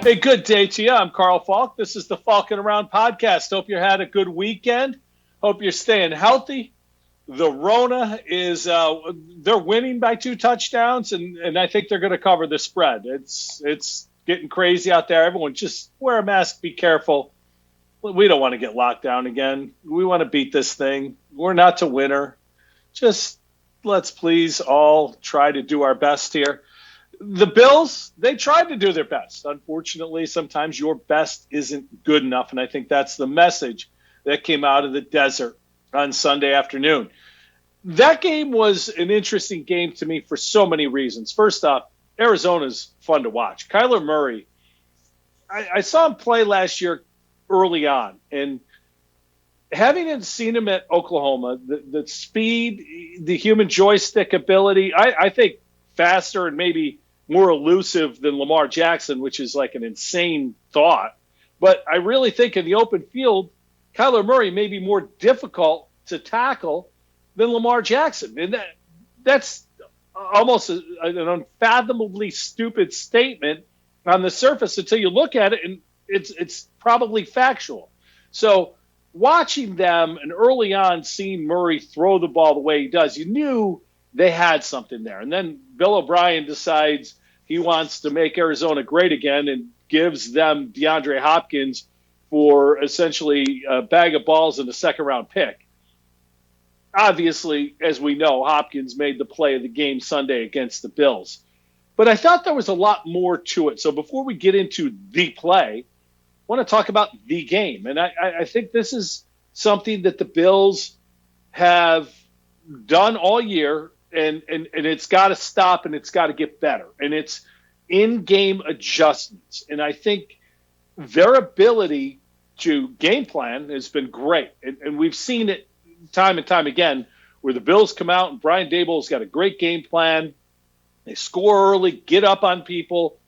Hey, good day to you. I'm Carl Falk. This is the Falkin Around podcast. Hope you had a good weekend. Hope you're staying healthy. The Rona is they're winning by 2 touchdowns, and I think they're going to cover the spread. It's getting crazy out there. Everyone just wear a mask, be careful. We don't want to get locked down again. We want to beat this thing. We're not the winner. Just let's please all try to do our best here. The Bills, they tried to do their best. Unfortunately, sometimes your best isn't good enough, and I think that's the message that came out of the desert on Sunday afternoon. That game was an interesting game to me for so many reasons. First off, Arizona's fun to watch. Kyler Murray, I saw him play last year early on, and having seen him at Oklahoma, the speed, the human joystick ability, I think faster and maybe more elusive than Lamar Jackson, which is like an insane thought. But I really think in the open field, Kyler Murray may be more difficult to tackle than Lamar Jackson. And that's almost an unfathomably stupid statement on the surface until you look at it, and it's probably factual. So watching them and early on seeing Murray throw the ball the way he does, you knew they had something there. And then Bill O'Brien decides he wants to make Arizona great again and gives them DeAndre Hopkins for essentially a bag of balls and a second-round pick. Obviously, as we know, Hopkins made the play of the game Sunday against the Bills. But I thought there was a lot more to it. So before we get into the play, I want to talk about the game. And I think this is something that the Bills have done all year, and it's got to stop and it's got to get better. And it's in-game adjustments. And I think their ability to game plan has been great. And we've seen it time and time again where the Bills come out and Brian Daboll's got a great game plan. They score early, get up on people.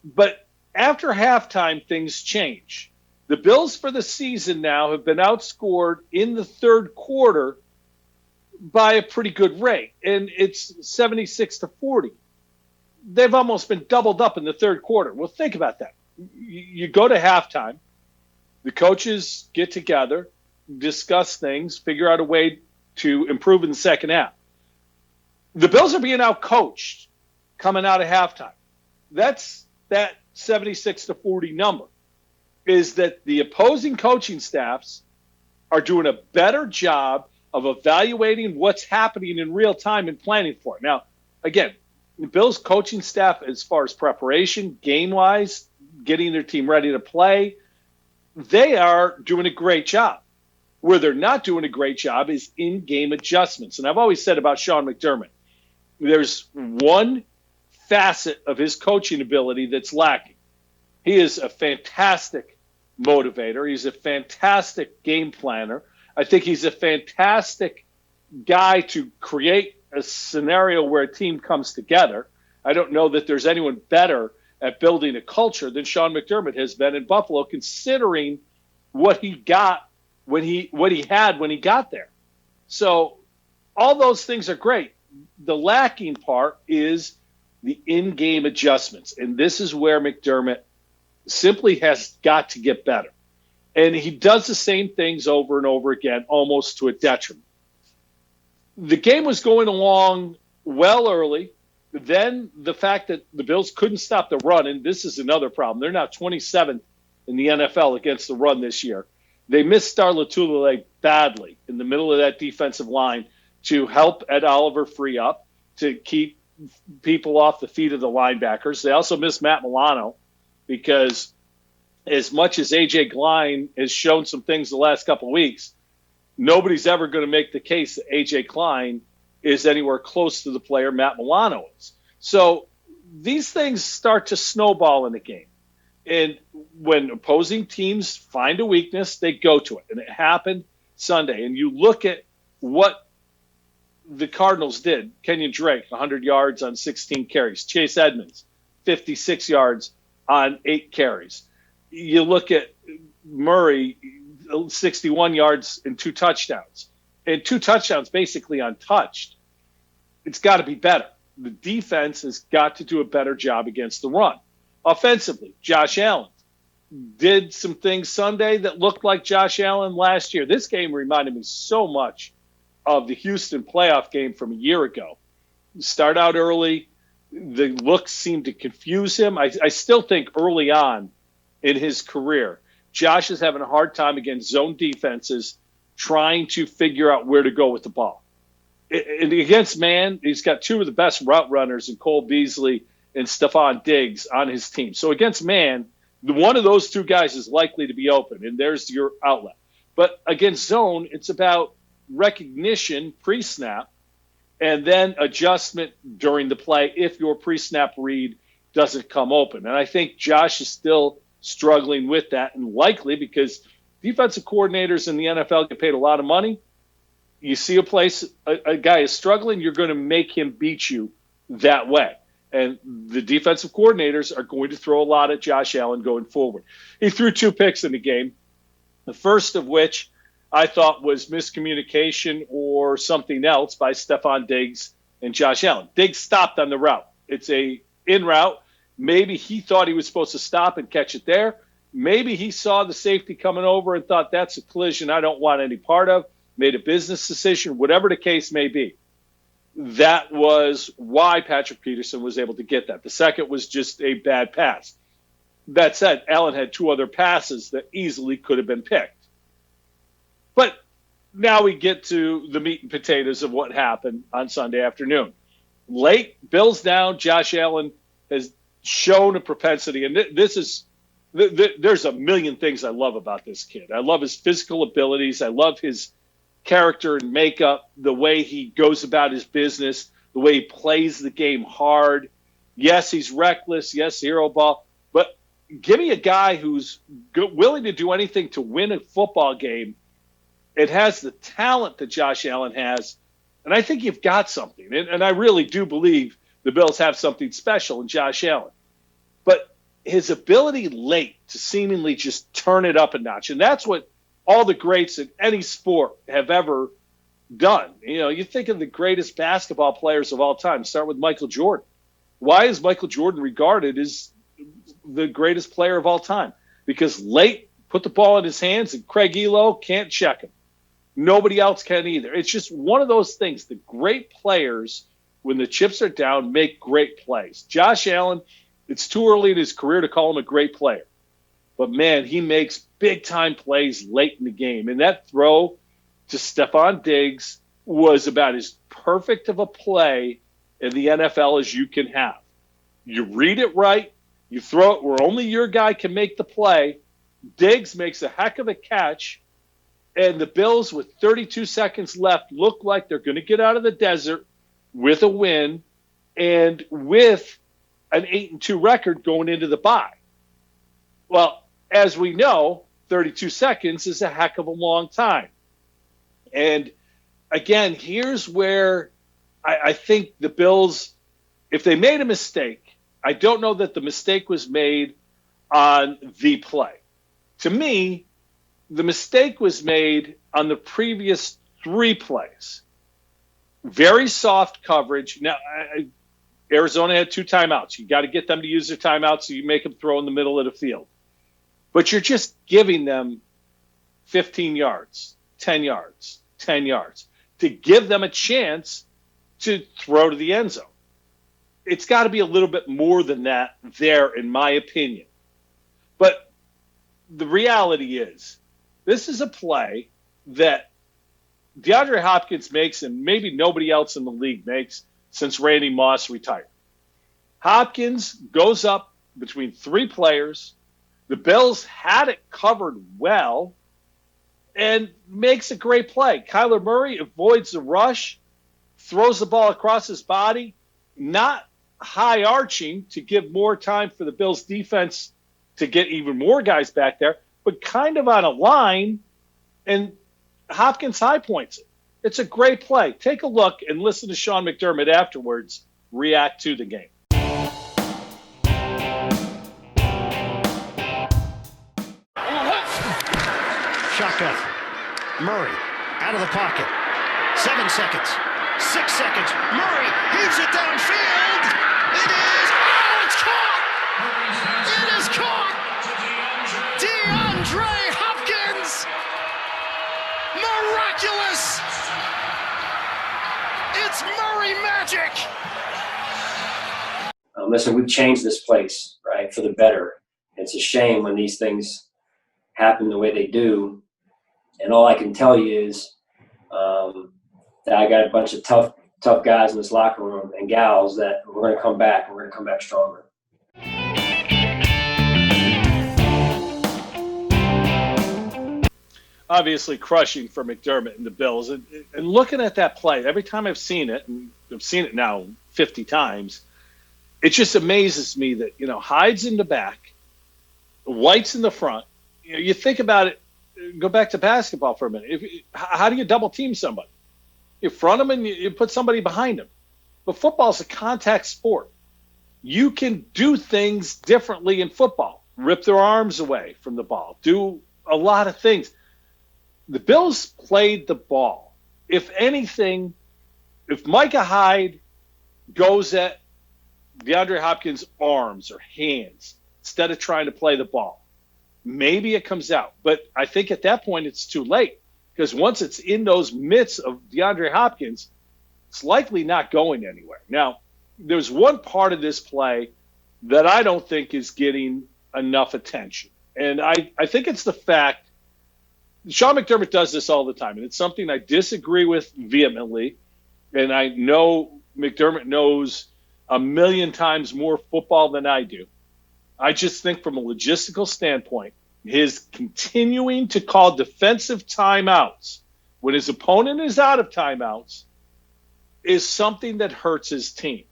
But after halftime, things change. The Bills for the season now have been outscored in the third quarter by a pretty good rate, and it's 76-40. They've almost been doubled up in the third quarter. Well, think about that. You go to halftime, the coaches get together, discuss things, figure out a way to improve in the second half. The Bills are being out-coached coming out of halftime. That's that 76-40 number, is that the opposing coaching staffs are doing a better job of evaluating what's happening in real time and planning for it. Now, again, the Bills coaching staff, as far as preparation, game-wise, getting their team ready to play, they are doing a great job. Where they're not doing a great job is in-game adjustments. And I've always said about Sean McDermott, there's one facet of his coaching ability that's lacking. He is a fantastic motivator. He's a fantastic game planner. I think he's a fantastic guy to create a scenario where a team comes together. I don't know that there's anyone better at building a culture than Sean McDermott has been in Buffalo, considering what he got when he got there. So all those things are great. The lacking part is the in-game adjustments, and this is where McDermott simply has got to get better. And he does the same things over and over again, almost to a detriment. The game was going along well early. Then the fact that the Bills couldn't stop the run, and this is another problem. They're now 27th in the NFL against the run this year. They missed Star Lotulelei badly in the middle of that defensive line to help Ed Oliver free up, to keep people off the feet of the linebackers. They also missed Matt Milano because as much as A.J. Klein has shown some things the last couple of weeks, nobody's ever going to make the case that A.J. Klein is anywhere close to the player Matt Milano is. So these things start to snowball in the game. And when opposing teams find a weakness, they go to it. And it happened Sunday. And you look at what the Cardinals did. Kenyon Drake, 100 yards on 16 carries. Chase Edmonds, 56 yards on 8 carries. You look at Murray, 61 yards and 2 touchdowns. And 2 touchdowns basically untouched. It's got to be better. The defense has got to do a better job against the run. Offensively, Josh Allen did some things Sunday that looked like Josh Allen last year. This game reminded me so much of the Houston playoff game from a year ago. Start out early. The looks seemed to confuse him. I still think early on in his career, Josh is having a hard time against zone defenses trying to figure out where to go with the ball. And against man, he's got two of the best route runners in Cole Beasley and Stephon Diggs on his team. So against man, one of those two guys is likely to be open, and there's your outlet. But against zone, it's about recognition pre-snap and then adjustment during the play if your pre-snap read doesn't come open. And I think Josh is still struggling with that, and likely because defensive coordinators in the NFL get paid a lot of money. You see a guy is struggling, you're going to make him beat you that way. And the defensive coordinators are going to throw a lot at Josh Allen going forward. He threw 2 picks in the game, the first of which I thought was miscommunication or something else by Stephon Diggs and Josh Allen. Diggs stopped on the route. It's a in route. Maybe he thought he was supposed to stop and catch it there. Maybe he saw the safety coming over and thought that's a collision I don't want any part of, made a business decision, whatever the case may be. That was why Patrick Peterson was able to get that. The second was just a bad pass. That said, Allen had 2 other passes that easily could have been picked. But now we get to the meat and potatoes of what happened on Sunday afternoon. Late, Bills down, Josh Allen has shown a propensity, and there's a million things I love about this kid. I love his physical abilities. I love his character and makeup, the way he goes about his business, the way he plays the game hard. Yes, he's reckless. Yes, hero ball. But give me a guy who's willing to do anything to win a football game. It has the talent that Josh Allen has, and I think you've got something. And I really do believe the Bills have something special in Josh Allen. But his ability late to seemingly just turn it up a notch, and that's what all the greats in any sport have ever done. You know, you think of the greatest basketball players of all time. Start with Michael Jordan. Why is Michael Jordan regarded as the greatest player of all time? Because late, put the ball in his hands, and Craig Elo can't check him. Nobody else can either. It's just one of those things. The great players, when the chips are down, make great plays. Josh Allen, it's too early in his career to call him a great player. But, man, he makes big-time plays late in the game. And that throw to Stephon Diggs was about as perfect of a play in the NFL as you can have. You read it right. You throw it where only your guy can make the play. Diggs makes a heck of a catch. And the Bills, with 32 seconds left, look like they're going to get out of the desert with a win and with an 8-2 record going into the bye. Well, as we know, 32 seconds is a heck of a long time. And again, here's where I think the Bills, if they made a mistake, I don't know that the mistake was made on the play. To me, the mistake was made on the previous 3 plays. Very soft coverage. Now, Arizona had 2 timeouts. You got to get them to use their timeouts so you make them throw in the middle of the field. But you're just giving them 15 yards, 10 yards, 10 yards to give them a chance to throw to the end zone. It's got to be a little bit more than that there, in my opinion. But the reality is, this is a play that DeAndre Hopkins makes and maybe nobody else in the league makes since Randy Moss retired. Hopkins goes up between 3 players. The Bills had it covered well and makes a great play. Kyler Murray avoids the rush, throws the ball across his body, not high arching to give more time for the Bills defense to get even more guys back there, but kind of on a line, and Hopkins high points it. It's a great play. Take a look and listen to Sean McDermott afterwards react to the game. Shotgun. Murray out of the pocket. 7 seconds. 6 seconds. Murray heaves it downfield. It is. Oh, it's caught. miraculous! It's Murray magic! Listen, we've changed this place, right, for the better. It's a shame when these things happen the way they do. And all I can tell you is that I got a bunch of tough guys in this locker room and gals that we're going to come back, and we're going to come back stronger. Obviously crushing for McDermott and the Bills. And looking at that play, every time I've seen it, and I've seen it now 50 times, it just amazes me that, Hyde's in the back, White's in the front. You think about it, go back to basketball for a minute. How do you double team somebody? You front them and you put somebody behind them. But football is a contact sport. You can do things differently in football. Rip their arms away from the ball. Do a lot of things. The Bills played the ball. If anything, if Micah Hyde goes at DeAndre Hopkins' arms or hands instead of trying to play the ball, maybe it comes out. But I think at that point it's too late, because once it's in those mitts of DeAndre Hopkins, it's likely not going anywhere. Now, there's one part of this play that I don't think is getting enough attention. And I think it's the fact Sean McDermott does this all the time, and it's something I disagree with vehemently. And I know McDermott knows a million times more football than I do. I just think from a logistical standpoint, his continuing to call defensive timeouts when his opponent is out of timeouts is something that hurts his team.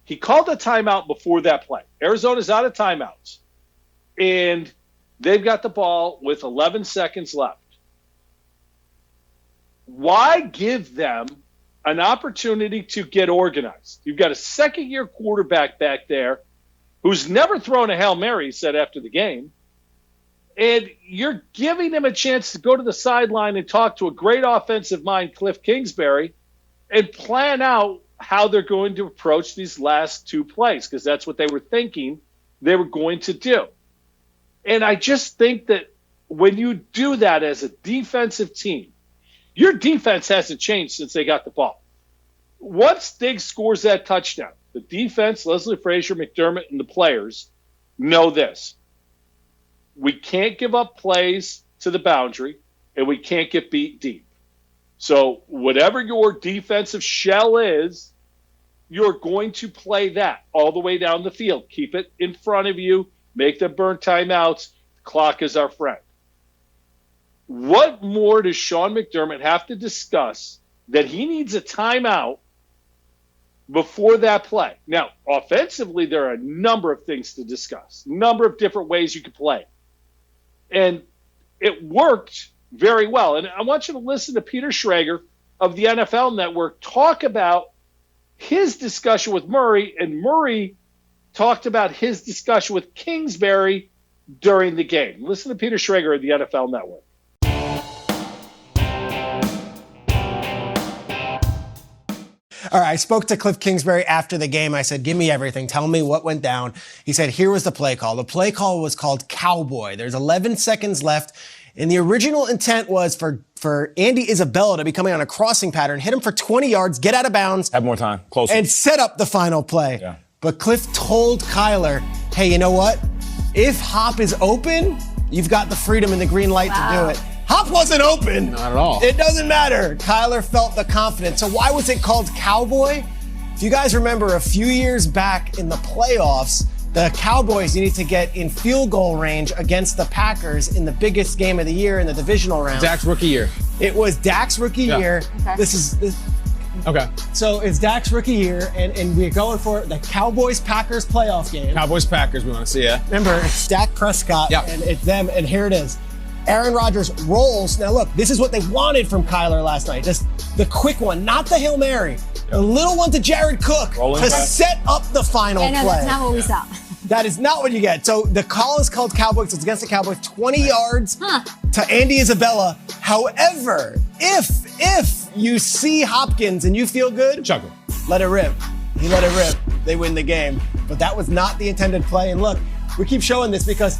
He called a timeout before that play. Arizona's out of timeouts, and they've got the ball with 11 seconds left. Why give them an opportunity to get organized? You've got a second-year quarterback back there who's never thrown a Hail Mary, he said after the game, and you're giving him a chance to go to the sideline and talk to a great offensive mind, Cliff Kingsbury, and plan out how they're going to approach these last two plays, because that's what they were thinking they were going to do. And I just think that when you do that as a defensive team, your defense hasn't changed since they got the ball. Once Diggs scores that touchdown, the defense, Leslie Frazier, McDermott, and the players know this. We can't give up plays to the boundary, and we can't get beat deep. So whatever your defensive shell is, you're going to play that all the way down the field. Keep it in front of you. Make them burn timeouts. The clock is our friend. What more does Sean McDermott have to discuss that he needs a timeout before that play? Now, offensively, there are a number of things to discuss, a number of different ways you could play. And it worked very well. And I want you to listen to Peter Schrager of the NFL Network talk about his discussion with Murray, and Murray talked about his discussion with Kingsbury during the game. Listen to Peter Schrager of the NFL Network. All right, I spoke to Cliff Kingsbury after the game. I said, give me everything. Tell me what went down. He said, here was the play call. The play call was called Cowboy. There's 11 seconds left. And the original intent was for Andy Isabella to be coming on a crossing pattern, hit him for 20 yards, get out of bounds. Have more time, closer. And set up the final play. Yeah. But Cliff told Kyler, hey, you know what? If Hop is open, you've got the freedom and the green light to do it. Hop wasn't open. Not at all. It doesn't matter. Kyler felt the confidence. So why was it called Cowboy? If you guys remember a few years back in the playoffs, the Cowboys needed to get in field goal range against the Packers in the biggest game of the year in the divisional round. Dak's rookie year. It was Dak's rookie year. Okay. Okay. So it's Dak's rookie year, and we're going for the Cowboys-Packers playoff game. Cowboys-Packers, we want to see, yeah. Remember, it's Dak Prescott, and it's them, and here it is. Aaron Rodgers rolls. Now look, this is what they wanted from Kyler last night. Just the quick one, not the Hail Mary. The little one to Jared Cook Rolling to back. set up the final play. That's not what we saw. That is not what you get. So the call is called Cowboys. It's against the Cowboys. 20 yards to Andy Isabella. However, if you see Hopkins and you feel good, Chuckle. let it rip. He let it rip. They win the game. But that was not the intended play. And look, we keep showing this because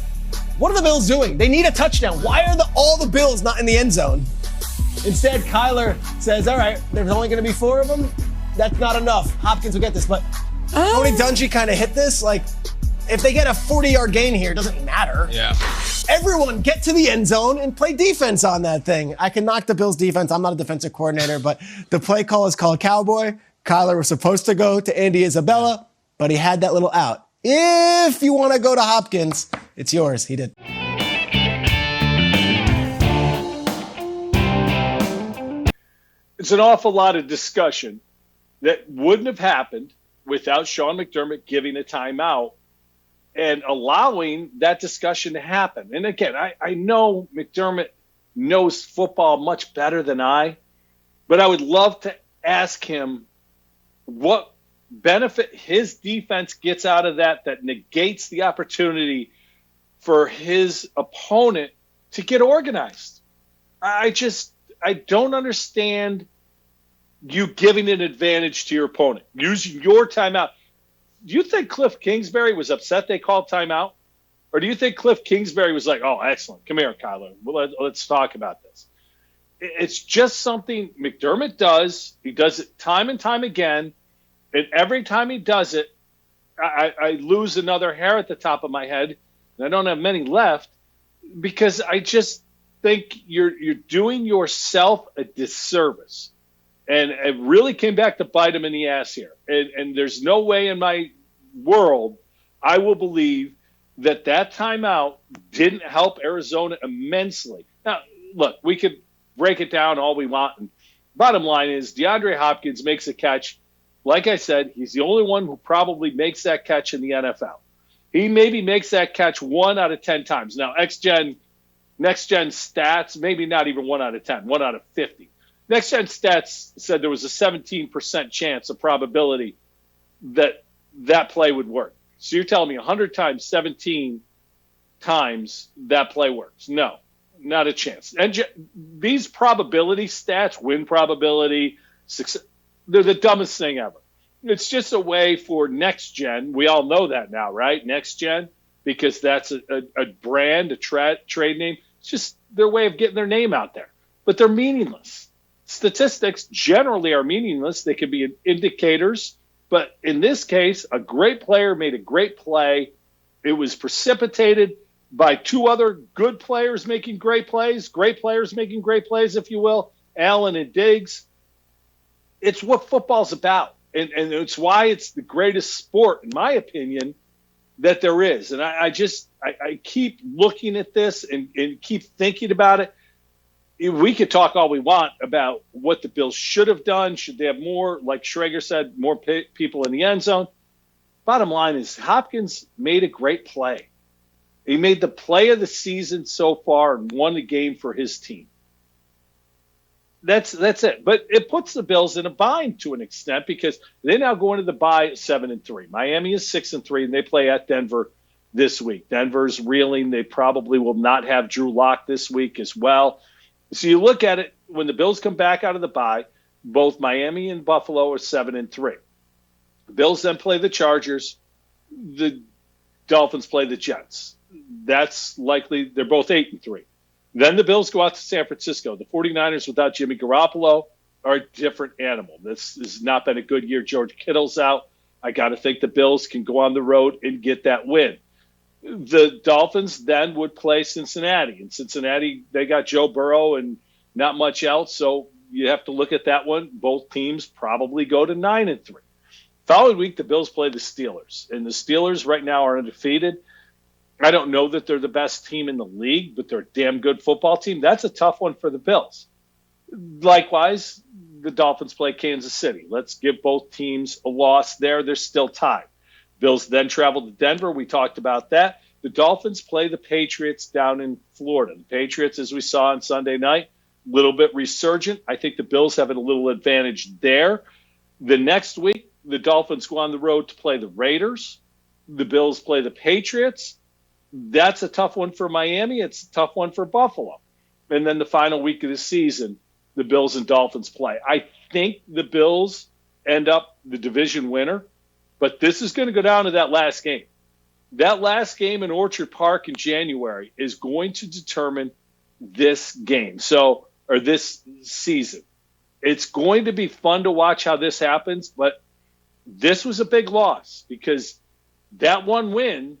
what are the Bills doing? They need a touchdown. Why are all the Bills not in the end zone? Instead, Kyler says, all right, there's only going to be 4 of them. That's not enough. Hopkins will get this. But Tony Dungy kind of hit this. Like, if they get a 40-yard gain here, it doesn't matter. Yeah. Everyone get to the end zone and play defense on that thing. I can knock the Bills defense. I'm not a defensive coordinator, but the play call is called Cowboy. Kyler was supposed to go to Andy Isabella, but he had that little out. If you want to go to Hopkins, it's yours. He did. It's an awful lot of discussion that wouldn't have happened without Sean McDermott giving a timeout and allowing that discussion to happen. And again, I know McDermott knows football much better than I, but I would love to ask him what benefit his defense gets out of that negates the opportunity for his opponent to get organized. I don't understand you giving an advantage to your opponent, using your timeout. Do you think Cliff Kingsbury was upset they called timeout? Or do you think Cliff Kingsbury was like, oh, excellent. Come here, Kyler. Let's talk about this. It's just something McDermott does. He does it time and time again. And every time he does it, I lose another hair at the top of my head. And I don't have many left because I just think you're doing yourself a disservice. And it really came back to bite him in the ass here. And there's no way in my world I will believe that timeout didn't help Arizona immensely. Now, look, we could break it down all we want. And bottom line is DeAndre Hopkins makes a catch. Like I said, he's the only one who probably makes that catch in the NFL. He maybe makes that catch 1 out of 10 times. Now, next-gen stats, maybe not even 1 out of 10, 1 out of 50. Next-gen stats said there was a 17% chance of probability that play would work. So you're telling me 100 times, 17 times that play works. No, not a chance. And these probability stats, win probability, success, they're the dumbest thing ever. It's just a way for next gen. We all know that now, right? Next gen, because that's a brand, a trade name. It's just their way of getting their name out there. But they're meaningless. Statistics generally are meaningless. They can be indicators. But in this case, a great player made a great play. It was precipitated by 2 other good players making great players making great plays, if you will, Allen and Diggs. It's what football's about. And it's why it's the greatest sport, in my opinion, that there is. And I keep looking at this and keep thinking about it. We could talk all we want about what the Bills should have done. Should they have more, like Schrager said, more people in the end zone? Bottom line is Hopkins made a great play. He made the play of the season so far and won the game for his team. That's it. But it puts the Bills in a bind to an extent because they now go into the bye at 7-3. Miami is 6-3, and they play at Denver this week. Denver's reeling. They probably will not have Drew Lock this week as well. So you look at it, when the Bills come back out of the bye, both Miami and Buffalo are 7-3. The Bills then play the Chargers. The Dolphins play the Jets. That's likely. They're both 8-3. Then the Bills go out to San Francisco. The 49ers without Jimmy Garoppolo are a different animal. This has not been a good year. George Kittle's out. I got to think the Bills can go on the road and get that win. The Dolphins then would play Cincinnati. In Cincinnati, they got Joe Burrow and not much else, so you have to look at that one. Both teams probably go to 9-3. Following week, the Bills play the Steelers, and the Steelers right now are undefeated. I don't know that they're the best team in the league, but they're a damn good football team. That's a tough one for the Bills. Likewise, the Dolphins play Kansas City. Let's give both teams a loss there. They're still tied. Bills then travel to Denver. We talked about that. The Dolphins play the Patriots down in Florida. The Patriots, as we saw on Sunday night, a little bit resurgent. I think the Bills have a little advantage there. The next week, the Dolphins go on the road to play the Raiders. The Bills play the Patriots. That's a tough one for Miami. It's a tough one for Buffalo. And then the final week of the season, the Bills and Dolphins play. I think the Bills end up the division winner, but this is going to go down to that last game. That last game in Orchard Park in January is going to determine this game. So or this season. It's going to be fun to watch how this happens, but this was a big loss because that one win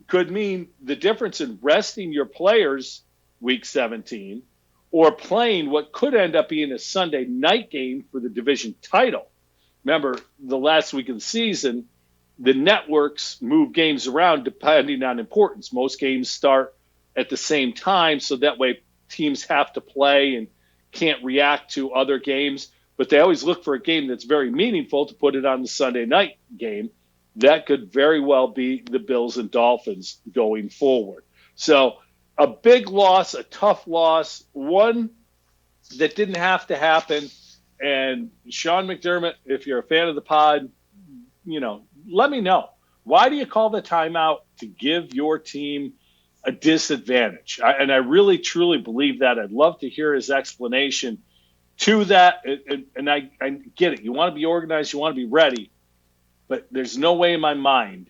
could mean the difference in resting your players week 17 or playing what could end up being a Sunday night game for the division title. Remember, the last week of the season, the networks move games around depending on importance. Most games start at the same time, so that way teams have to play and can't react to other games. But they always look for a game that's very meaningful to put it on the Sunday night game. That could very well be the Bills and Dolphins going forward. So a big loss, a tough loss, one that didn't have to happen. And Sean McDermott, if you're a fan of the pod, let me know. Why do you call the timeout to give your team a disadvantage? And I really, truly believe that. I'd love to hear his explanation to that. And I get it. You want to be organized. You want to be ready. But there's no way in my mind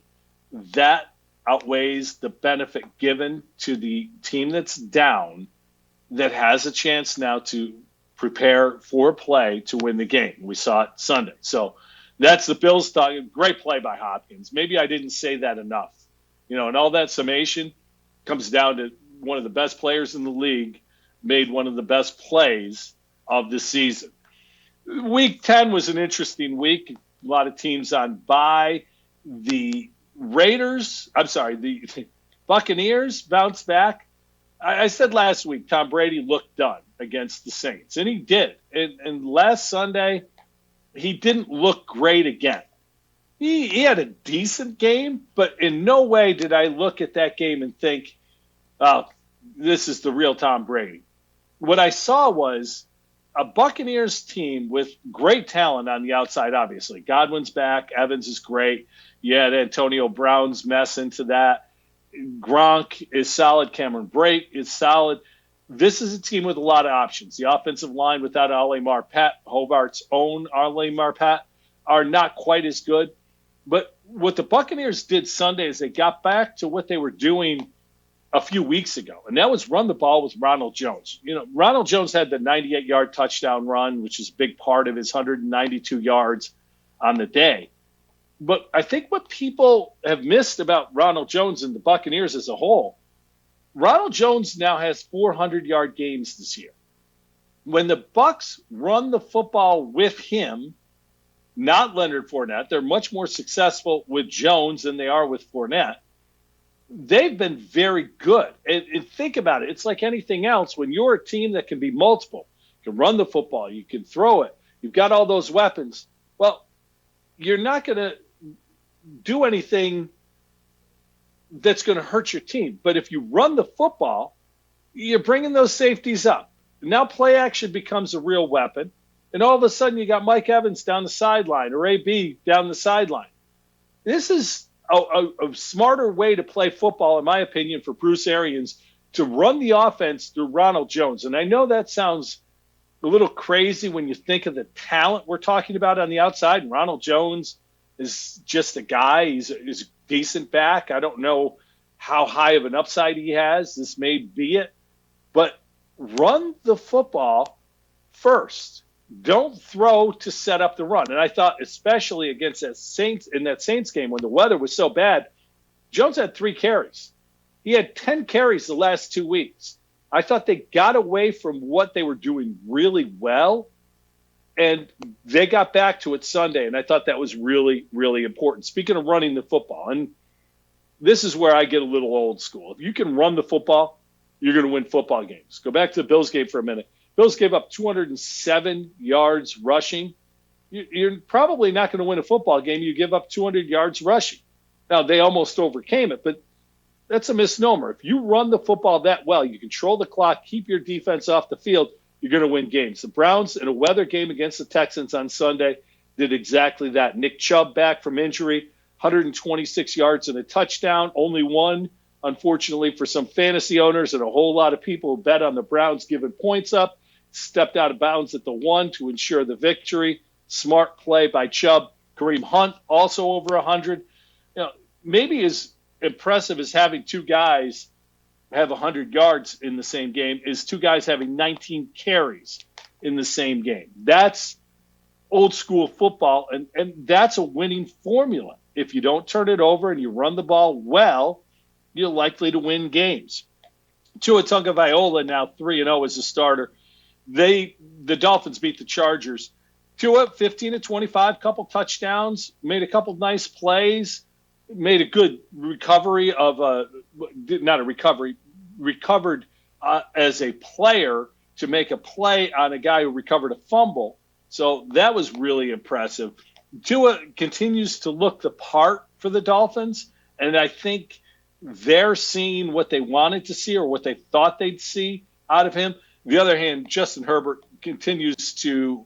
that outweighs the benefit given to the team that's down that has a chance now to prepare for play to win the game. We saw it Sunday. So that's the Bills thought. Great play by Hopkins. Maybe I didn't say that enough. And all that summation comes down to one of the best players in the league made one of the best plays of the season. Week 10 was an interesting week. A lot of teams on bye. The Buccaneers bounced back. I said last week Tom Brady looked done against the Saints, and he did. And last Sunday, he didn't look great again. He had a decent game, but in no way did I look at that game and think, oh, this is the real Tom Brady. What I saw was a Buccaneers team with great talent on the outside, obviously. Godwin's back. Evans is great. You had Antonio Brown's mess into that. Gronk is solid. Cameron Brate is solid. This is a team with a lot of options. The offensive line without Ale Marpet, Hobart's own Ale Marpet, are not quite as good. But what the Buccaneers did Sunday is they got back to what they were doing a few weeks ago, and that was run the ball with Ronald Jones. Ronald Jones had the 98-yard touchdown run, which is a big part of his 192 yards on the day. But I think what people have missed about Ronald Jones and the Buccaneers as a whole, Ronald Jones now has 400-yard games this year. When the Bucs run the football with him, not Leonard Fournette, they're much more successful with Jones than they are with Fournette. They've been very good. And think about it. It's like anything else. When you're a team that can be multiple, you can run the football, you can throw it, you've got all those weapons, well, you're not going to do anything that's going to hurt your team. But if you run the football, you're bringing those safeties up. Now play action becomes a real weapon. And all of a sudden you got Mike Evans down the sideline or AB down the sideline. This is a smarter way to play football, in my opinion, for Bruce Arians to run the offense through Ronald Jones. And I know that sounds a little crazy when you think of the talent we're talking about on the outside. And Ronald Jones is just a guy. He's a decent back. I don't know how high of an upside he has. This may be it. But run the football first. Don't throw to set up the run. And I thought, especially against that Saints game when the weather was so bad, Jones had 3 carries. He had 10 carries the last 2 weeks. I thought they got away from what they were doing really well, and they got back to it Sunday, and I thought that was really, really important. Speaking of running the football, and this is where I get a little old school. If you can run the football, you're going to win football games. Go back to the Bills game for a minute. Bills gave up 207 yards rushing. You're probably not going to win a football game. You give up 200 yards rushing. Now, they almost overcame it, but that's a misnomer. If you run the football that well, you control the clock, keep your defense off the field, you're going to win games. The Browns, in a weather game against the Texans on Sunday, did exactly that. Nick Chubb back from injury, 126 yards and a touchdown, only one, unfortunately, for some fantasy owners and a whole lot of people who bet on the Browns giving points up. Stepped out of bounds at the 1 to ensure the victory. Smart play by Chubb. Kareem Hunt also over 100. Maybe as impressive as having 2 guys have 100 yards in the same game is two guys having 19 carries in the same game. That's old school football, and that's a winning formula. If you don't turn it over and you run the ball well, you're likely to win games. Tua Tagovailoa now 3-0 as a starter. The Dolphins beat the Chargers. Tua 15-25, couple touchdowns, made a couple nice plays, made a good recovery of recovered as a player to make a play on a guy who recovered a fumble. So that was really impressive. Tua continues to look the part for the Dolphins, and I think they're seeing what they wanted to see or what they thought they'd see out of him. On the other hand, Justin Herbert continues to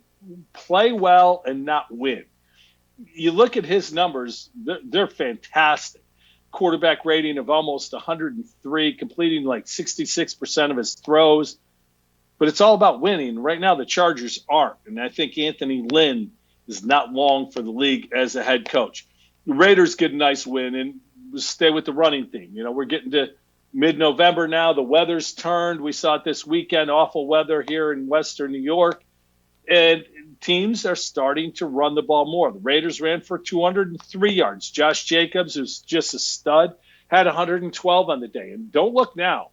play well and not win. You look at his numbers, they're fantastic. Quarterback rating of almost 103, completing like 66% of his throws. But it's all about winning. Right now, the Chargers aren't. And I think Anthony Lynn is not long for the league as a head coach. The Raiders get a nice win and stay with the running theme. You know, we're getting to mid-November now. The weather's turned. We saw it this weekend, awful weather here in Western New York. And teams are starting to run the ball more. The Raiders ran for 203 yards. Josh Jacobs, who's just a stud, had 112 on the day. And don't look now.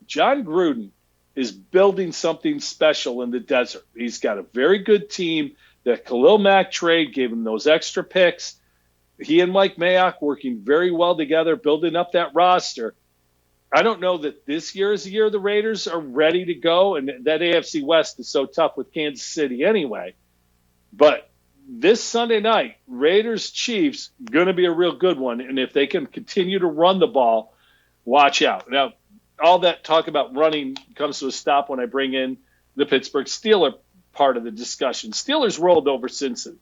John Gruden is building something special in the desert. He's got a very good team. That Khalil Mack trade gave him those extra picks. He and Mike Mayock working very well together, building up that roster. I don't know that this year is the year the Raiders are ready to go, and that AFC West is so tough with Kansas City anyway. But this Sunday night, Raiders-Chiefs, going to be a real good one, and if they can continue to run the ball, watch out. Now, all that talk about running comes to a stop when I bring in the Pittsburgh Steelers part of the discussion. Steelers rolled over Cincy,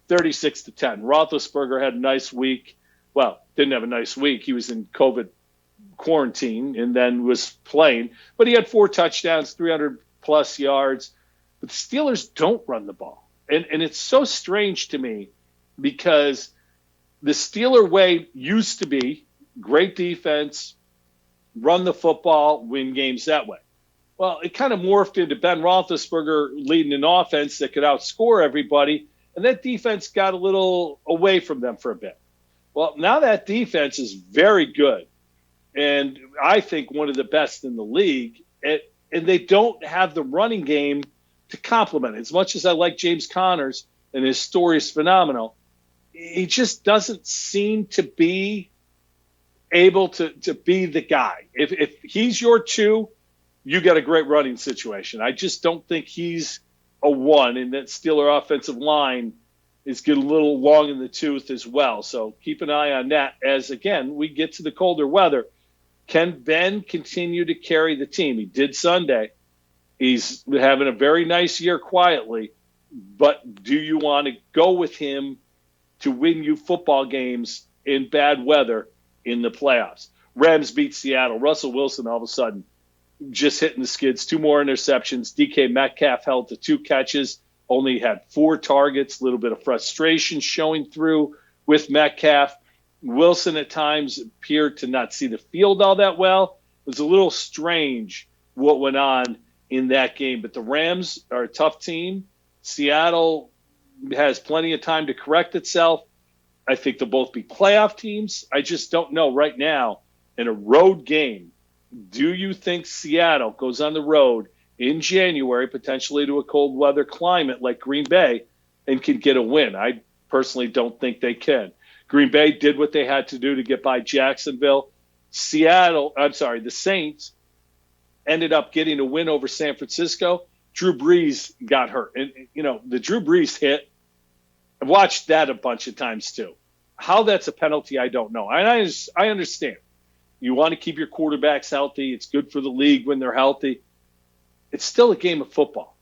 36-10. Roethlisberger had a nice week. Well, didn't have a nice week. He was in COVID quarantine and then was playing. But he had 4 touchdowns, 300-plus yards. But the Steelers don't run the ball. And it's so strange to me because the Steeler way used to be great defense, run the football, win games that way. Well, it kind of morphed into Ben Roethlisberger leading an offense that could outscore everybody, and that defense got a little away from them for a bit. Well, now that defense is very good, and I think one of the best in the league, and they don't have the running game to complement it. As much as I like James Connors, and his story is phenomenal, he just doesn't seem to be able to be the guy. If he's your 2, you got a great running situation. I just don't think he's a 1, and that Steeler offensive line is getting a little long in the tooth as well. So keep an eye on that as, again, we get to the colder weather. Can Ben continue to carry the team? He did Sunday. He's having a very nice year quietly, but do you want to go with him to win you football games in bad weather in the playoffs? Rams beat Seattle. Russell Wilson all of a sudden just hitting the skids. 2 more interceptions. DK Metcalf held to 2 catches, only had 4 targets. A little bit of frustration showing through with Metcalf. Wilson at times appeared to not see the field all that well. It was a little strange what went on in that game. But the Rams are a tough team. Seattle has plenty of time to correct itself. I think they'll both be playoff teams. I just don't know right now in a road game. Do you think Seattle goes on the road in January, potentially to a cold weather climate like Green Bay, and can get a win? I personally don't think they can. Green Bay did what they had to do to get by Jacksonville. The Saints ended up getting a win over San Francisco. Drew Brees got hurt. And, the Drew Brees hit, I've watched that a bunch of times too. How that's a penalty, I don't know. And I understand. You want to keep your quarterbacks healthy. It's good for the league when they're healthy. It's still a game of football.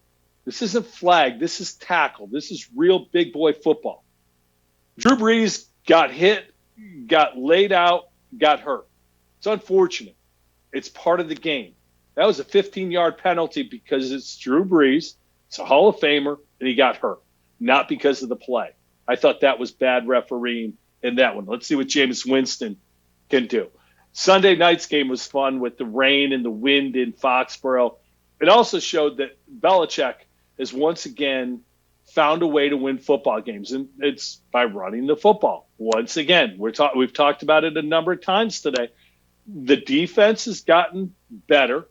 This isn't flag. This is tackle. This is real big boy football. Drew Brees got hit, got laid out, got hurt. It's unfortunate. It's part of the game. That was a 15-yard penalty because it's Drew Brees. It's a Hall of Famer, and he got hurt, not because of the play. I thought that was bad refereeing in that one. Let's see what Jameis Winston can do. Sunday night's game was fun with the rain and the wind in Foxborough. It also showed that Belichick has once again found a way to win football games, and it's by running the football. Once again, we've talked about it a number of times today. The defense has gotten better.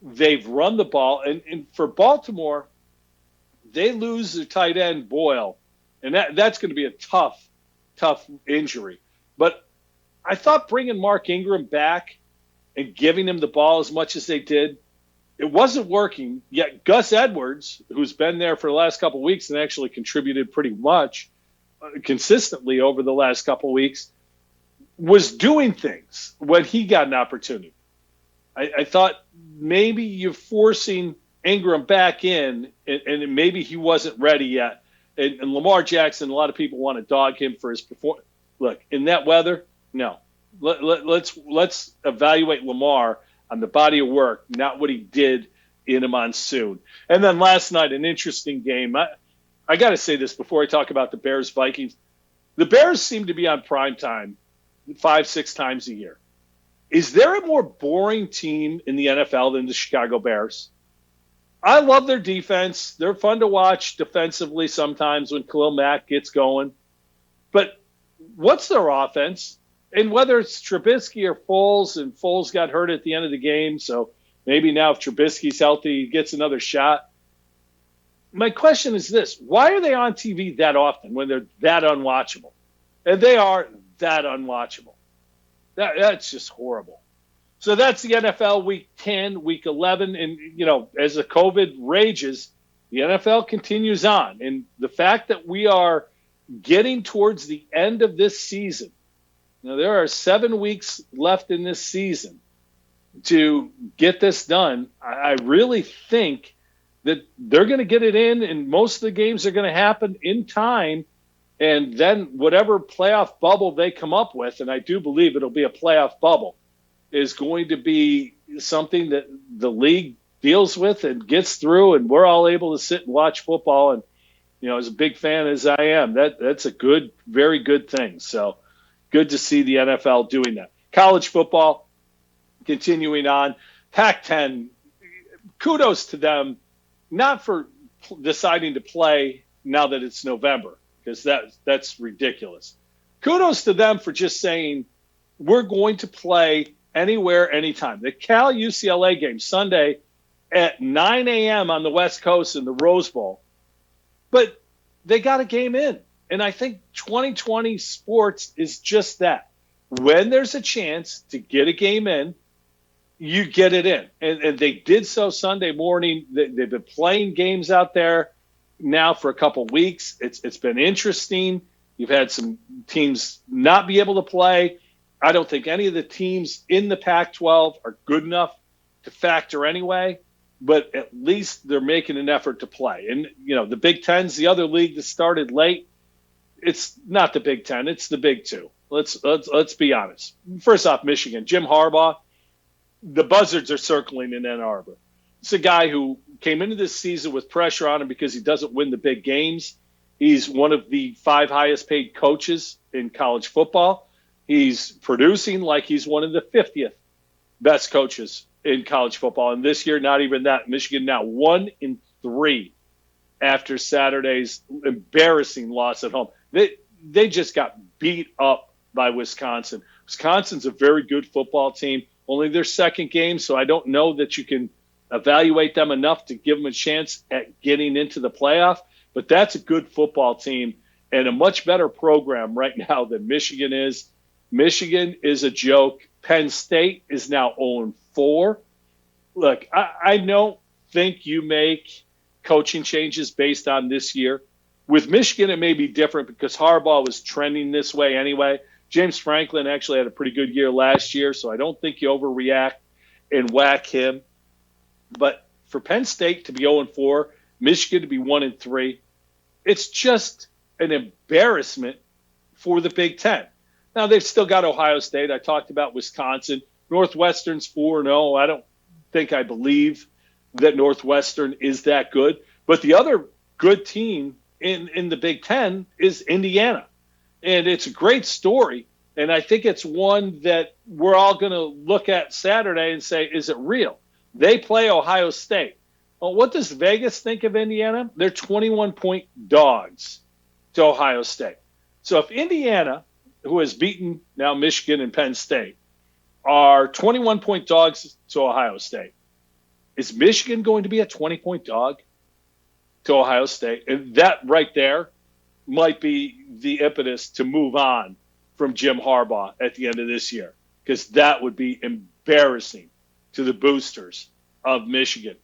They've run the ball, and for Baltimore, they lose their tight end Boyle, and that's going to be a tough injury. But I thought bringing Mark Ingram back and giving him the ball as much as they did, it wasn't working. Yet Gus Edwards, who's been there for the last couple of weeks and actually contributed pretty much consistently over the last couple of weeks, was doing things when he got an opportunity. I thought maybe you're forcing Ingram back in, and maybe he wasn't ready yet. And Lamar Jackson, a lot of people want to dog him for his performance. Look, in that weather, no. Let's evaluate Lamar on the body of work, not what he did in a monsoon. And then last night, an interesting game. I got to say this before I talk about the Bears-Vikings. The Bears seem to be on prime time 5-6 times a year. Is there a more boring team in the NFL than the Chicago Bears? I love their defense. They're fun to watch defensively sometimes when Khalil Mack gets going. But what's their offense? And whether it's Trubisky or Foles, and Foles got hurt at the end of the game, so maybe now if Trubisky's healthy, he gets another shot. My question is this. Why are they on TV that often when they're that unwatchable? And they are that unwatchable. That's just horrible. So that's the NFL Week 10, Week 11. And, as the COVID rages, the NFL continues on. And the fact that we are getting towards the end of this season, there are 7 weeks left in this season to get this done. I really think that they're going to get it in, and most of the games are going to happen in time. And then whatever playoff bubble they come up with, and I do believe it'll be a playoff bubble, is going to be something that the league deals with and gets through, and we're all able to sit and watch football. And, as a big fan as I am, that's a good, very good thing. So good to see the NFL doing that. College football, continuing on. Pac-10, kudos to them, not for deciding to play now that it's November, because that's ridiculous. Kudos to them for just saying, we're going to play anywhere, anytime. The Cal-UCLA game Sunday at 9 a.m. on the West Coast in the Rose Bowl. But they got a game in. And I think 2020 sports is just that. When there's a chance to get a game in, you get it in. And they did so Sunday morning. They've been playing games out there now for a couple of weeks. It's been interesting. You've had some teams not be able to play. I don't think any of the teams in the Pac-12 are good enough to factor anyway, but at least they're making an effort to play. And, the Big Ten's the other league that started late. It's not the Big Ten. It's the Big Two. Let's be honest. First off, Michigan, Jim Harbaugh, the buzzards are circling in Ann Arbor. It's a guy who came into this season with pressure on him because he doesn't win the big games. He's one of the 5 highest paid coaches in college football. He's producing like he's one of the 50th best coaches in college football. And this year, not even that. Michigan now 1-3 after Saturday's embarrassing loss at home. They just got beat up by Wisconsin. Wisconsin's a very good football team. Only their second game, so I don't know that you can evaluate them enough to give them a chance at getting into the playoff. But that's a good football team and a much better program right now than Michigan is. Michigan is a joke. Penn State is now 0-4. Look, I don't think you make coaching changes based on this year. With Michigan, it may be different because Harbaugh was trending this way anyway. James Franklin actually had a pretty good year last year, so I don't think you overreact and whack him. But for Penn State to be 0-4, Michigan to be 1-3, it's just an embarrassment for the Big Ten. Now, they've still got Ohio State. I talked about Wisconsin. Northwestern's 4-0. I don't think I believe that Northwestern is that good. But the other good team in the Big Ten is Indiana. And it's a great story And I think it's one that we're all going to look at Saturday and say, is it real? They play Ohio State. Well, what does Vegas think of Indiana? They're 21-point dogs to Ohio State. So if Indiana, who has beaten now Michigan and Penn State, are 21-point dogs to Ohio State, is Michigan going to be a 20-point dog to Ohio State? And that right there might be the impetus to move on from Jim Harbaugh at the end of this year, because that would be embarrassing to the boosters of Michigan.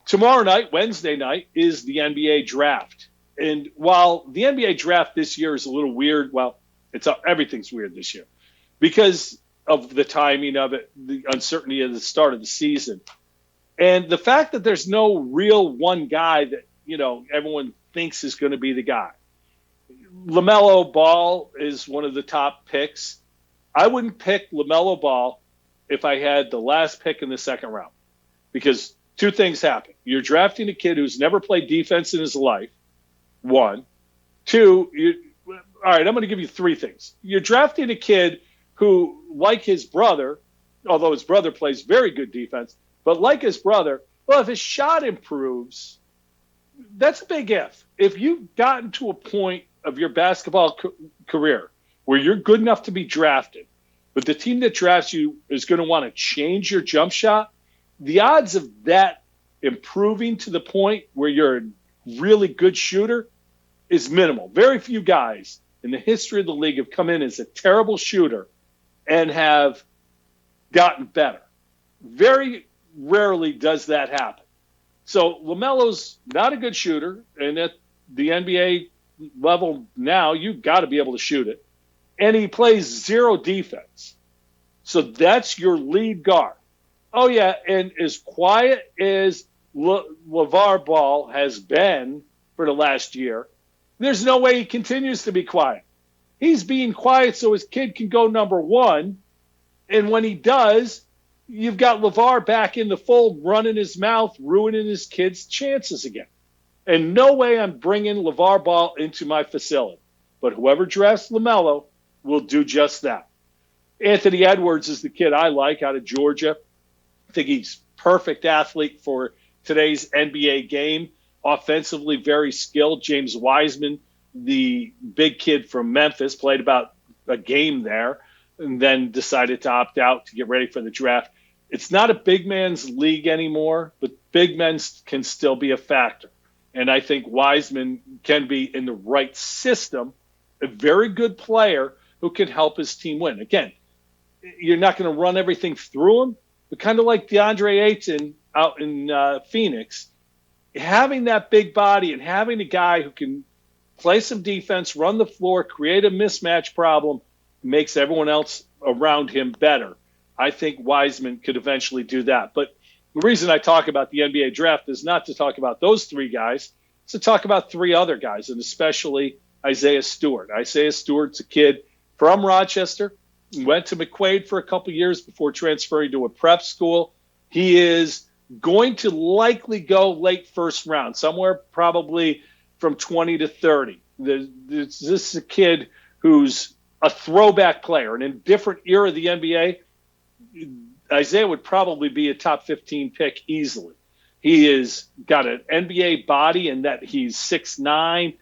Tomorrow night, Wednesday night, is the NBA draft. And while the NBA draft this year is a little weird, well, everything's weird this year because of the timing of it, the uncertainty of the start of the season, and the fact that there's no real one guy that, everyone thinks is going to be the guy. LaMelo Ball is one of the top picks. I wouldn't pick LaMelo Ball if I had the last pick in the second round, because two things happen. You're drafting a kid who's never played defense in his life, one. Two, all right, I'm going to give you three things. You're drafting a kid who, like his brother, although his brother plays very good defense, but like his brother, well, if his shot improves, that's a big if. If you've gotten to a point of your basketball career where you're good enough to be drafted, but the team that drafts you is going to want to change your jump shot, the odds of that improving to the point where you're a really good shooter is minimal. Very few guys in the history of the league have come in as a terrible shooter and have gotten better. Very rarely does that happen. So LaMelo's not a good shooter, and at the NBA level now, you've got to be able to shoot it. And he plays zero defense. So that's your lead guard. Oh, yeah, and as quiet as LeVar Ball has been for the last year, there's no way he continues to be quiet. He's being quiet so his kid can go number one, and when he does, you've got LeVar back in the fold, running his mouth, ruining his kid's chances again. And no way I'm bringing LeVar Ball into my facility. But whoever drafts LaMelo will do just that. Anthony Edwards is the kid I like out of Georgia. I think he's perfect athlete for today's NBA game. Offensively, very skilled. James Wiseman, the big kid from Memphis, played about a game there and then decided to opt out to get ready for the draft. It's not a big man's league anymore, but big men can still be a factor. And I think Wiseman can be, in the right system, a very good player who can help his team win. Again, you're not going to run everything through him, but kind of like DeAndre Ayton out in Phoenix, having that big body and having a guy who can play some defense, run the floor, create a mismatch problem, makes everyone else around him better. I think Wiseman could eventually do that. But the reason I talk about the NBA draft is not to talk about those three guys. It's to talk about three other guys, and especially Isaiah Stewart. Isaiah Stewart's a kid from Rochester, went to McQuaid for a couple years before transferring to a prep school. He is going to likely go late first round, somewhere probably from 20 to 30. This is a kid who's a throwback player, and in a different era of the NBA, Isaiah would probably be a top 15 pick easily. He has got an NBA body in that he's 6'9",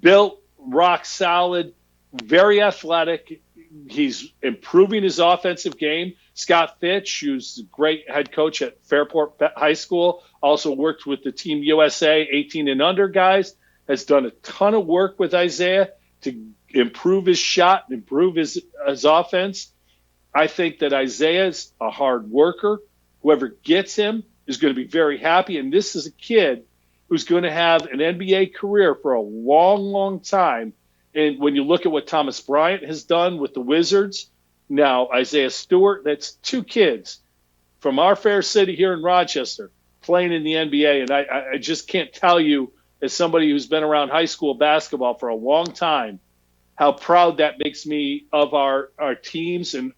built, rock solid, very athletic. He's improving his offensive game. Scott Fitch, who's a great head coach at Fairport High School, also worked with the Team USA 18 and under guys, has done a ton of work with Isaiah to improve his shot, improve his offense. I think that Isaiah's a hard worker. Whoever gets him is going to be very happy. And this is a kid who's going to have an NBA career for a long, long time. And when you look at what Thomas Bryant has done with the Wizards, now Isaiah Stewart, that's two kids from our fair city here in Rochester playing in the NBA. And I just can't tell you, as somebody who's been around high school basketball for a long time, how proud that makes me of our teams and,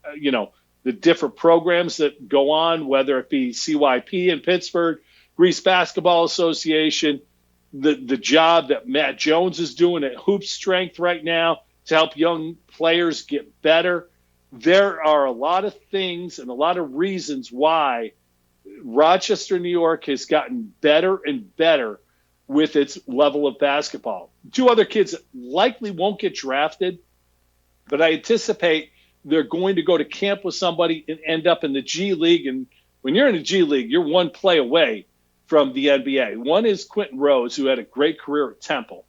the different programs that go on, whether it be CYP in Pittsburgh, Greece Basketball Association, the job that Matt Jones is doing at Hoop Strength right now, to help young players get better. There are a lot of things and a lot of reasons why Rochester, New York has gotten better and better with its level of basketball. Two other kids likely won't get drafted, but I anticipate they're going to go to camp with somebody and end up in the G League. And when you're in the G League, you're one play away from the NBA. One is Quinton Rose, who had a great career at Temple.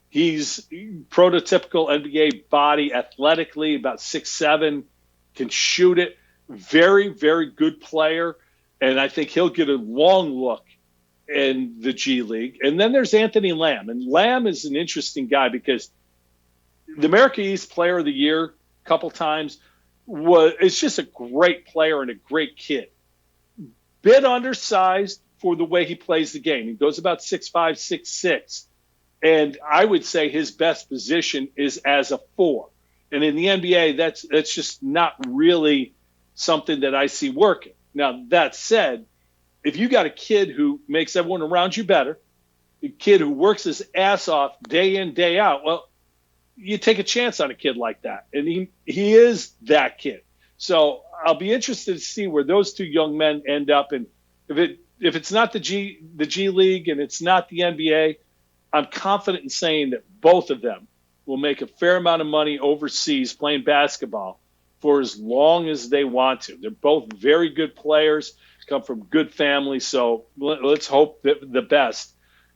He's prototypical NBA body, athletically, about 6'7", can shoot it. Very, very good player. And I think he'll get a long look in the G League. And then there's Anthony Lamb. And Lamb is an interesting guy because the America East Player of the Year a couple times is just a great player and a great kid. Bit undersized for the way he plays the game. He goes about 6'5", 6'6". And I would say his best position is as a 4. And in the NBA, that's just not really something that I see working. Now, that said, if you got a kid who makes everyone around you better, a kid who works his ass off day in, day out, well, you take a chance on a kid like that. And he is that kid. So I'll be interested to see where those two young men end up. And if it's not the G League and it's not the NBA, I'm confident in saying that both of them will make a fair amount of money overseas playing basketball for as long as they want to. They're both very good players, come from good families, so let's hope that the best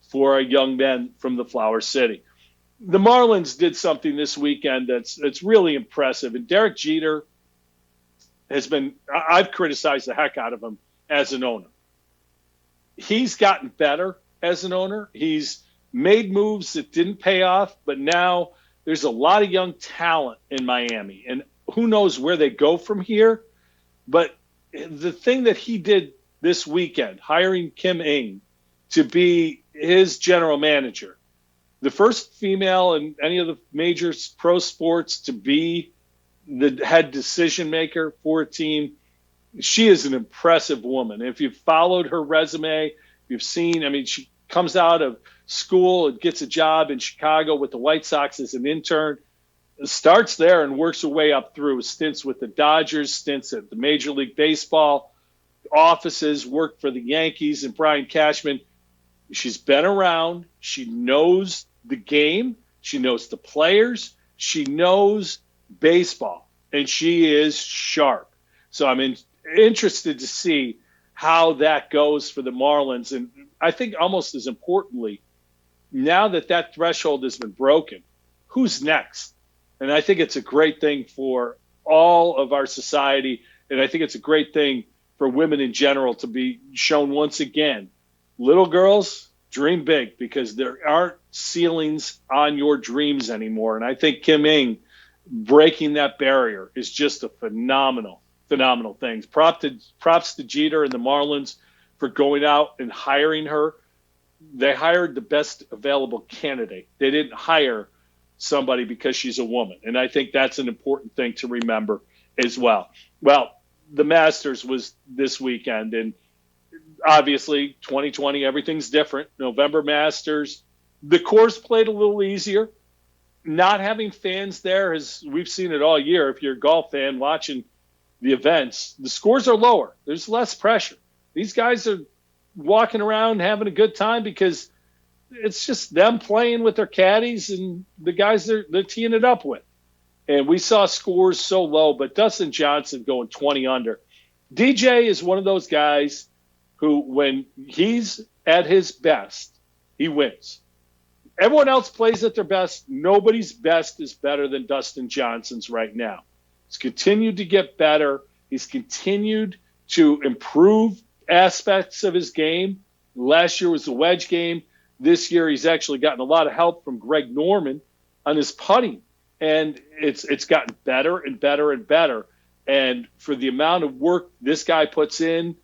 for our young men from the Flower City. The Marlins did something this weekend that's really impressive, and Derek Jeter I've criticized the heck out of him as an owner. He's gotten better as an owner. He's made moves that didn't pay off, but now there's a lot of young talent in Miami, and who knows where they go from here. But the thing that he did this weekend, hiring Kim Ng to be his general manager, the first female in any of the major pro sports to be the head decision maker for a team, she is an impressive woman. If you've followed her resume, you've seen, she comes out of school and gets a job in Chicago with the White Sox as an intern, starts there and works her way up through stints with the Dodgers, stints at the Major League Baseball offices, worked for the Yankees and Brian Cashman. She's been around. She knows the game. She knows the players. She knows baseball, and she is sharp. So I'm interested to see how that goes for the Marlins. And I think almost as importantly, now that threshold has been broken, who's next? And I think it's a great thing for all of our society, and I think it's a great thing for women in general to be shown once again. Little girls, dream big, because there aren't ceilings on your dreams anymore. And I think Kim Ng breaking that barrier is just a phenomenal thing. Props to Jeter and the Marlins for going out and hiring her. They hired the best available candidate. They didn't hire somebody because she's a woman. And I think that's an important thing to remember as well. Well, the Masters was this weekend, and obviously 2020, everything's different. November Masters. The course played a little easier. Not having fans there, as we've seen it all year, if you're a golf fan watching the events, the scores are lower. There's less pressure. These guys are walking around having a good time because it's just them playing with their caddies and the guys they're teeing it up with. And we saw scores so low, but Dustin Johnson going 20 under. DJ is one of those guys who, when he's at his best, he wins. Everyone else plays at their best. Nobody's best is better than Dustin Johnson's right now. He's continued to get better. He's continued to improve aspects of his game. Last year was the wedge game. This year he's actually gotten a lot of help from Greg Norman on his putting. And it's gotten better and better and better. And for the amount of work this guy puts in,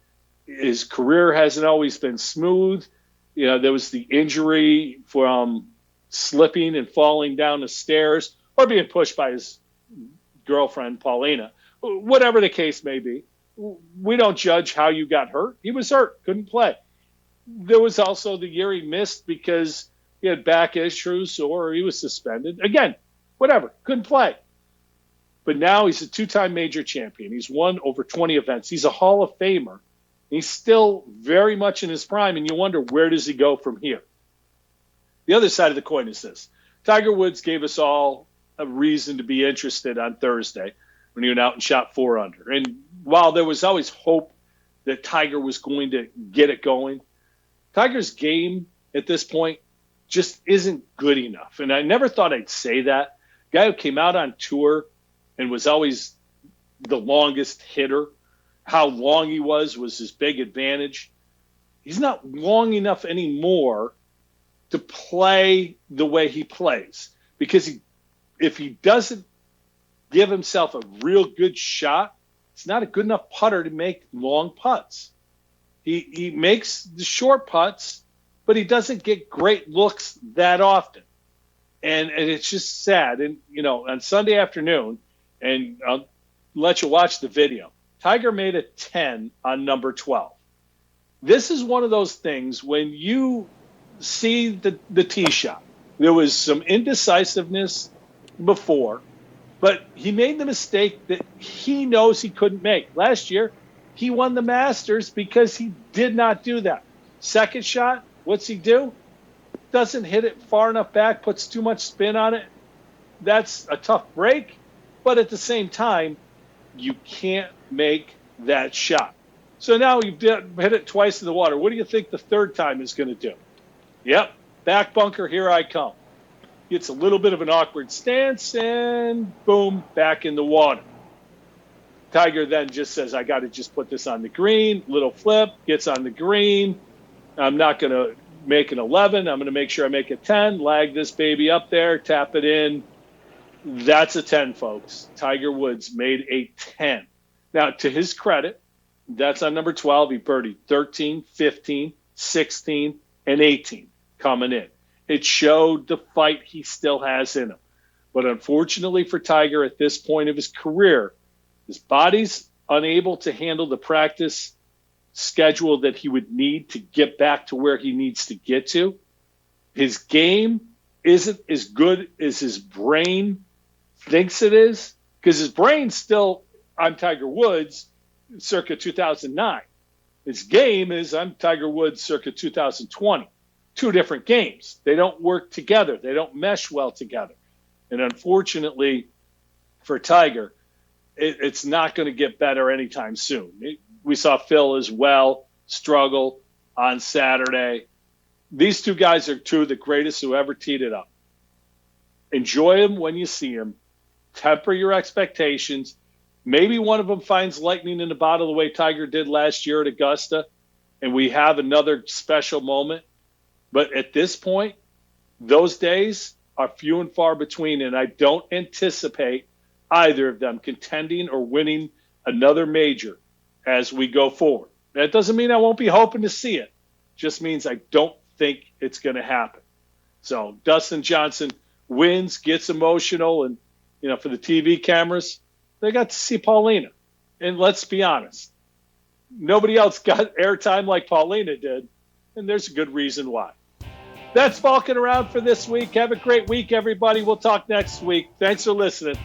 his career hasn't always been smooth. You know, there was the injury from slipping and falling down the stairs or being pushed by his girlfriend, Paulina. Whatever the case may be, we don't judge how you got hurt. He was hurt, couldn't play. There was also the year he missed because he had back issues or he was suspended. Again, whatever, couldn't play. But now he's a two-time major champion. He's won over 20 events. He's a Hall of Famer. He's still very much in his prime, and you wonder, where does he go from here? The other side of the coin is this. Tiger Woods gave us all a reason to be interested on Thursday when he went out and shot 4 under. And while there was always hope that Tiger was going to get it going, Tiger's game at this point just isn't good enough. And I never thought I'd say that. Guy who came out on tour and was always the longest hitter, how long he was his big advantage. He's not long enough anymore to play the way he plays, because if he doesn't give himself a real good shot, it's not a good enough putter to make long putts. He makes the short putts, but he doesn't get great looks that often. And it's just sad. And, on Sunday afternoon, and I'll let you watch the video, Tiger made a 10 on number 12. This is one of those things when you see the tee shot. There was some indecisiveness before, but he made the mistake that he knows he couldn't make. Last year, he won the Masters because he did not do that. Second shot, what's he do? Doesn't hit it far enough back, puts too much spin on it. That's a tough break, but at the same time, you can't make that shot. So now you've hit it twice in the water. What do you think the third time is going to do? Yep, back bunker, here I come. Gets a little bit of an awkward stance, and boom, back in the water. Tiger then just says, I got to just put this on the green. Little flip, gets on the green. I'm not going to make an 11. I'm going to make sure I make a 10. Lag this baby up there, tap it in. That's a 10, folks. Tiger Woods made a 10. Now, to his credit, that's on number 12. He birdied 13, 15, 16, and 18 coming in. It showed the fight he still has in him. But unfortunately for Tiger at this point of his career, his body's unable to handle the practice schedule that he would need to get back to where he needs to get to. His game isn't as good as his brain thinks it is, because his brain's still, I'm Tiger Woods circa 2009. His game is, I'm Tiger Woods circa 2020. Two different games. They don't work together. They don't mesh well together. And unfortunately for Tiger, it's not going to get better anytime soon. We saw Phil as well struggle on Saturday. These two guys are two of the greatest who ever teed it up. Enjoy them when you see them. Temper your expectations. Maybe one of them finds lightning in the bottle the way Tiger did last year at Augusta, and we have another special moment. But at this point, those days are few and far between, and I don't anticipate either of them contending or winning another major as we go forward. That doesn't mean I won't be hoping to see it. Just means I don't think it's going to happen. So Dustin Johnson wins, gets emotional, and for the TV cameras, they got to see Paulina. And let's be honest, nobody else got airtime like Paulina did, and there's a good reason why. That's Falkin Around for this week. Have a great week, everybody. We'll talk next week. Thanks for listening.